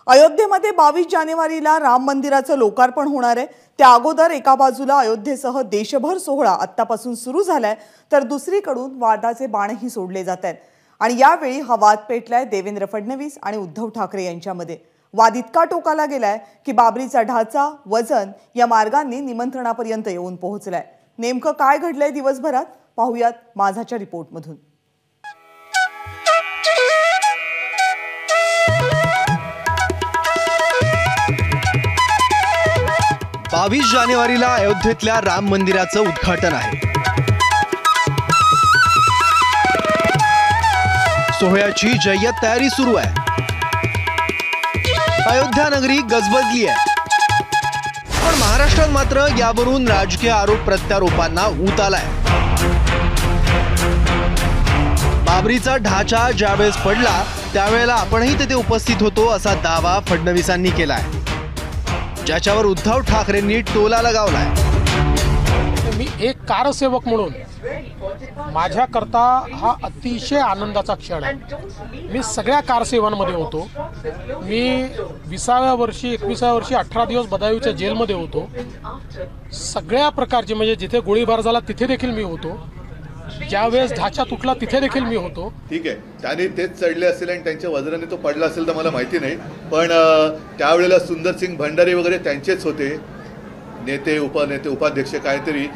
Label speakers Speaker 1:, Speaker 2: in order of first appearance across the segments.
Speaker 1: अयोध्येमध्ये 22 जानेवारीला राम मंदिराचं लोकार्पण होणार आहे। त्या अगोदर एका बाजूला अयोध्येसह देशभर सोहळा आत्तापासून सुरू झालाय, तर दुसरीकडून वादाचे बाणही सोडले जात आहेत। आणि यावेळी हा वाद पेटलाय देवेंद्र फडणवीस आणि उद्धव ठाकरे यांच्यामध्ये। वाद इतका टोकाला गेलाय की बाबरीचा ढाचा, वजन या मार्गांनी निमंत्रणापर्यंत येऊन पोहोचलाय। नेमकं काय घडलंय दिवसभरात पाहूयात माझाच्या रिपोर्टमधून।
Speaker 2: 22 जानेवारीला अयोध्येतल्या राम मंदिराचं उद्घाटन आहे। सोहळ्याची जय्यत तयारी सुरू आहे। अयोध्या नगरी गजबजली आहे, पण महाराष्ट्रात मात्र यावरून राजकीय आरोप प्रत्यारोपांना ऊत आलाय। बाबरीचा ढाचा ज्यावेळेस पडला त्यावेळेला आपणही तिथे उपस्थित होतो असा दावा फडणवीसांनी केलाय, ज्याच्यावर उद्धव ठाकरेंनी टोला लगावलाय।
Speaker 3: मी एक कारसेवक म्हणून माझ्याकरता हा अतिशय आनंदाचा क्षण आहे। मी सगळ्या कारसेवांमध्ये होतो। मी 20व्या वर्षी 21व्या वर्षी 18 दिवस बदायूच्या जेलमध्ये होतो। सगळ्या प्रकारचे म्हणजे जिथे गोळीबार झाला तिथे देखील मी होतो, ज्यावेळेस ढाचा तुटला तिथे देखील मी होतो।
Speaker 4: ठीक आहे, त्याने तेच चढले असेल आणि त्यांच्या वज्राने तो पडला असेल तर मला माहिती नाही, पण त्यावेळेला सुंदरसिंग भंडारी वगैरे त्यांचेच होते नेते, उपनेते, उपाध्यक्ष काहीतरी।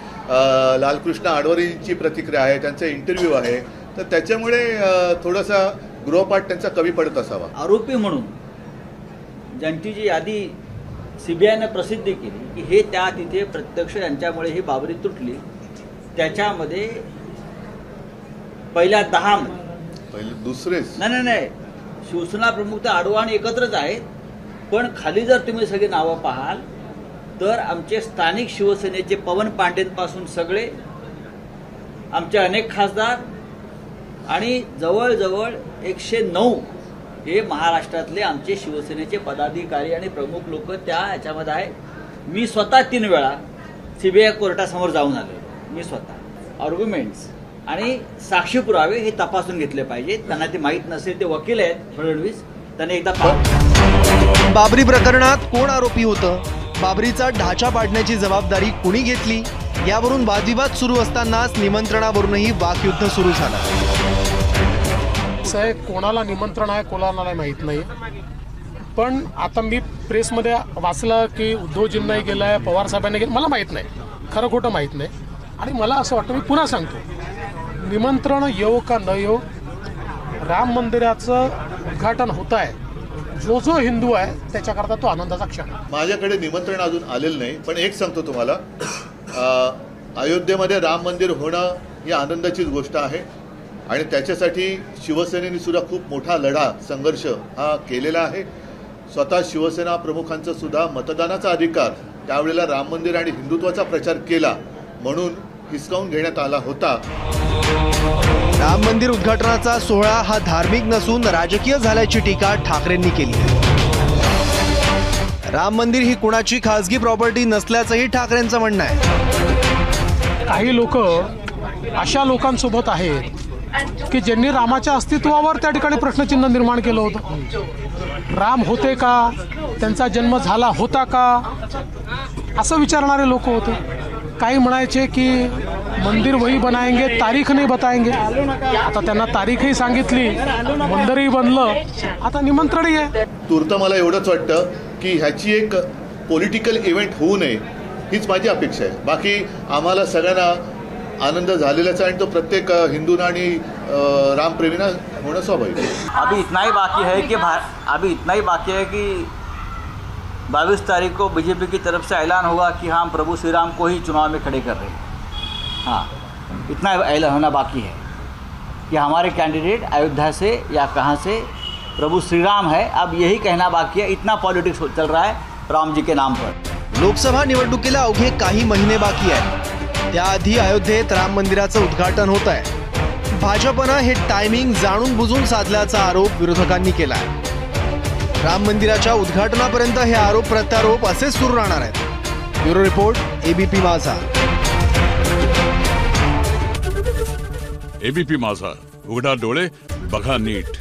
Speaker 4: लालकृष्ण आडवाणींची प्रतिक्रिया आहे, त्यांचा इंटरव्ह्यू आहे, तर त्याच्यामुळे थोडासा गृहपाठ त्यांचा कमी पडत असावा।
Speaker 5: आरोपी म्हणून ज्यांची जी यादी सीबीआयने प्रसिद्ध केली की हे त्या तिथे प्रत्यक्ष यांच्यामुळे ही बाबरी तुटली, त्याच्यामध्ये पहिल्या 10
Speaker 4: पहिले दुसरेच
Speaker 5: नाही शिवसेना प्रमुख तर आडवाणी एकत्रच आहेत, पण खाली जर तुम्ही सगळी नावं पाहाल तर आमचे स्थानिक शिवसेनेचे पवन पांडेंपासून सगळे आमचे अनेक खासदार आणि जवळजवळ 109 हे महाराष्ट्रातले आमचे शिवसेनेचे पदाधिकारी आणि प्रमुख लोक त्या याच्यामध्ये आहे। मी स्वतः 3 वेळा सीबीआय कोर्टासमोर जाऊन आलो। मी स्वतः आर्ग्युमेंट्स आणि साक्षी पुरावे हे तपासून घेतले पाहिजेत। त्यांना ते माहीत नसेल, ते वकील आहेत फडणवीस, त्यांनी एकदा
Speaker 2: बाबरी प्रकरणात कोण आरोपी होतं, बाबरीचा ढाचा पाडण्याची जबाबदारी कुणी घेतली, यावरून वादविवाद सुरू असतानाच निमंत्रणावरूनही वाकयुद्ध सुरू झालं।
Speaker 3: साहेब, कोणाला निमंत्रण आहे कोणाला माहीत नाही, पण आता मी प्रेसमध्ये वाचलं की उद्धवजींनाही गेलाय, पवार साहेबांनी गेलं, मला माहीत नाही, खरं खोटं माहीत नाही। आणि मला असं वाटतं, मी पुन्हा सांगतो, निमंत्रण येऊ का न येऊ, राम मंदिराचं उद्घाटन होत आहे। जो हिंदू आहे त्याच्याकरता तो आनंदाचा क्षण आहे।
Speaker 4: माझ्याकडे निमंत्रण अजून आलेलं नाही, पण एक सांगतो तुम्हाला, अयोध्येमध्ये राम मंदिर होणं ही आनंदाचीच गोष्ट आहे आणि त्याच्यासाठी शिवसेनेने सुद्धा खूप मोठा लढा, संघर्ष हा केलेला आहे। स्वतः शिवसेना प्रमुखांचा सुद्धा मतदानाचा अधिकार त्यावेळेला राम मंदिर आणि हिंदुत्वाचा प्रचार केला म्हणून हिसकावून घेण्यात आला होता।
Speaker 2: राम मंदिर उद्घाटनाचा सोहळा हा धार्मिक नसून राजकीय झाल्याची टीका ठाकरेंनी केली। राम मंदिर ही कुणाची खासगी प्रॉपर्टी नसल्याचंही ठाकरेंचं म्हणणं आहे।
Speaker 3: काही लोक अशा लोकांसोबत आहेत की ज्यांनी रामाच्या अस्तित्वावर त्या ठिकाणी प्रश्नचिन्ह निर्माण केलं होतं। राम होते का, त्यांचा जन्म झाला होता का, असं विचारणारे लोक होते। काही म्हणायचे की मंदिर वही बनाएंगे, तारीख नाही बताएंगे। आता त्यांना तारीखही सांगितली, मंदिरही बनलं, आता निमंत्रणही आहे।
Speaker 4: तूर्त मला एवढंच वाटतं की ह्याची एक पॉलिटिकल इव्हेंट होऊ नये हीच माझी अपेक्षा आहे। बाकी आम्हाला सगळ्यांना आनंद झालेलाच आहे आणि तो प्रत्येक हिंदूंना आणि रामप्रेमींना होणं स्वाभाविक आहे।
Speaker 5: अभी इतना ही बाकी है कि 22 तारीख को बीजेपी की तरफ से ऐलान होगा कि हम प्रभु श्री राम को ही चुनाव में खड़े कर रहे हैं। हाँ, इतना ऐलान होना बाकी है कि हमारे कैंडिडेट अयोध्या से या कहाँ से प्रभु श्री राम है। अब यही कहना बाकी है। इतना पॉलिटिक्स चल रहा है राम जी के नाम पर।
Speaker 2: लोकसभा निवडणुकीला अवघे काही महिने बाकी आहेत, त्याआधी अयोध्येत राम मंदिराचं उद्घाटन होत आहे। भाजपनं हे टायमिंग जाणून बुजून साधल्याचा आरोप विरोधकांनी केला आहे। राम मंदिराच्या उद्घाटनापर्यंत हे आरोप प्रत्यारोप असेच सुरू राहणार आहेत। ब्युरो रिपोर्ट, एबीपी माझा।
Speaker 6: एबीपी माझा, उघडा डोळे बघा नीट।